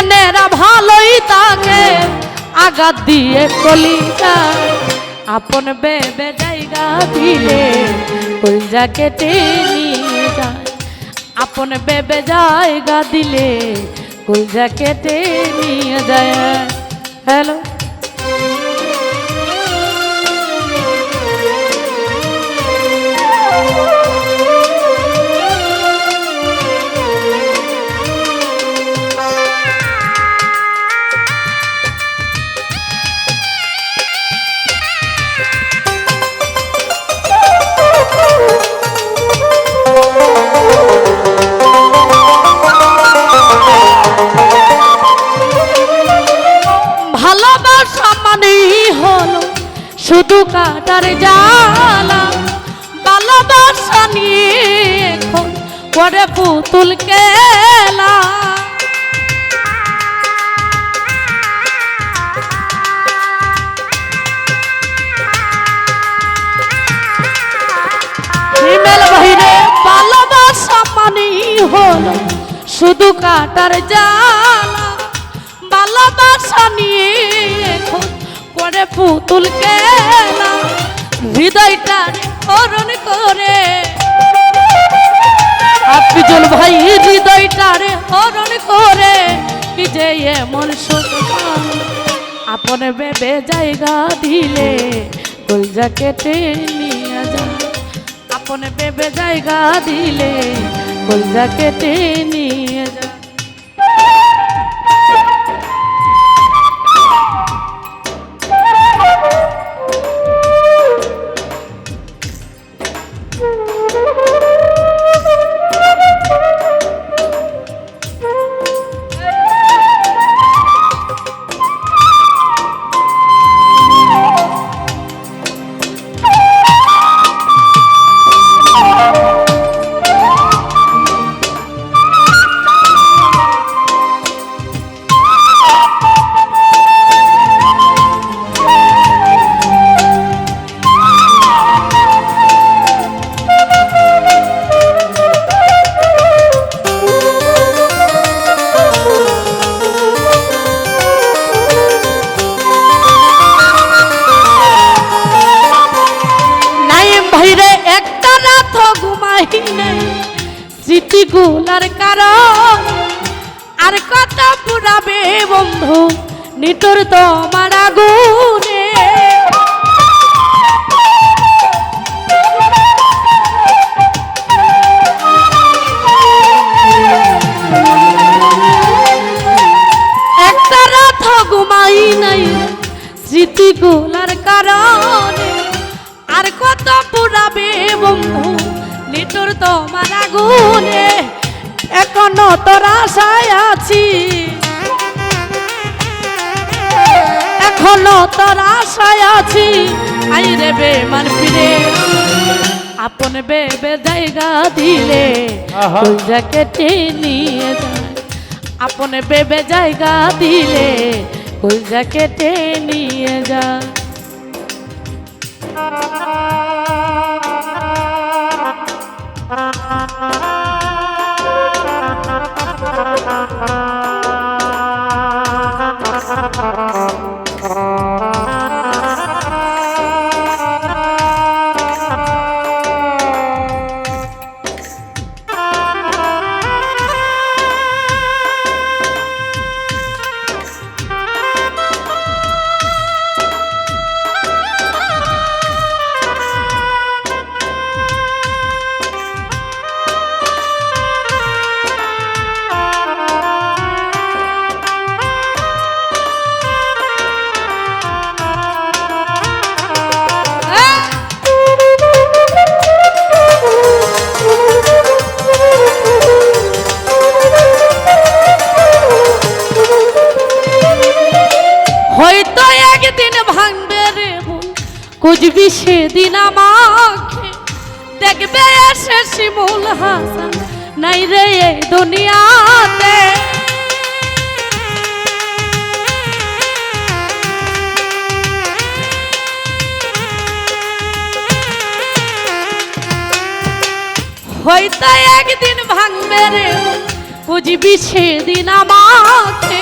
বেইমানেরা ভালোই তাকে আঘাত দিয়ে কলিজায় আপন ভেবে জায়গা দিলে কলিজা কেটে নিয়ে যায় আপন ভেবে জায়গা দিলে কলিজা কেটে নিয়ে যায়। হ্যালো ভালোবাসা মানেই হলো শুধু কাটার জ্বালা ভালোবাসা নিয়ে এখন করে পুতুল খেলা হিমেল বাহিরে ভালোবাসা মানেই হলো শুধু কাটার জ্বালা ভালোবাসা নিয়ে এখন করে পুতুল খেলা হৃদয়টার হরণ করে আফিজুল ভাই হৃদয়টারে হরণ করে কি যে এমন সুখ আপন ভেবে জায়গা দিলে কলিজা কেটে নিয়ে যায় আপন ভেবে জায়গা দিলে কলিজা কেটে নিয়ে যায়। স্মৃতিগুলার কারণ আর কত পুরাবে বন্ধু নিটোর তোমার আগুনে একটা রাত ঘুমাই নাই স্মৃতিগুলার কারণে আর কত পুরাবে বন্ধু নিটোর তোমার আগুনে এখনো তোর আশায় আছি এখনো তোর আশায় আছি আই রে বেমান ফিরে আপন ভেবে জায়গা দিলে কলিজা কেটে নিয়ে যায় আপন ভেবে জায়গা দিলে কলিজা কেটে নিয়ে যায়। খুঁজবি সেদিন আমাকে দেখবে এসে শিমুল হাসান নাই রে এই দুনিয়াতে হয়তো একদিন ভাঙবে রে বুঝবি সেদিন আমাকে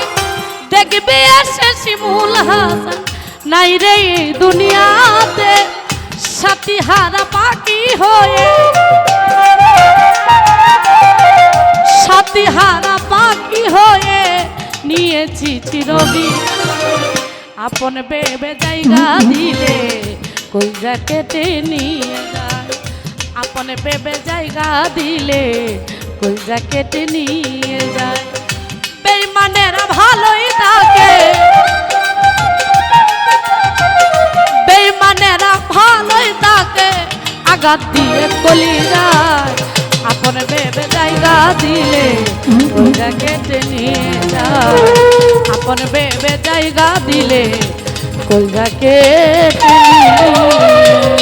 দেখবে এসে শিমুল হাসান নাই রে এই দুনিয়াতে সাথী হারা পাখি হয়ে সাথী হারা পাখি হয়ে নিয়েছি চিরবি আপন বেবে জায়গা দিলে কইরা কেটে নিয়ে যায় আপন বেবে জায়গা দিলে কইরা কেটে নিয়ে যায় বেঈমানেরা ভালোই থাকে বেঈমানেরা ভালোই থাকে আঘাত দিয়ে কলি যায় আপন বেবে জায়গা দিলে কইরা কেটে নিয়ে যায় আপন বেবে জায়গা দিলে কইরা কেটে নিয়ে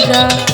যায়।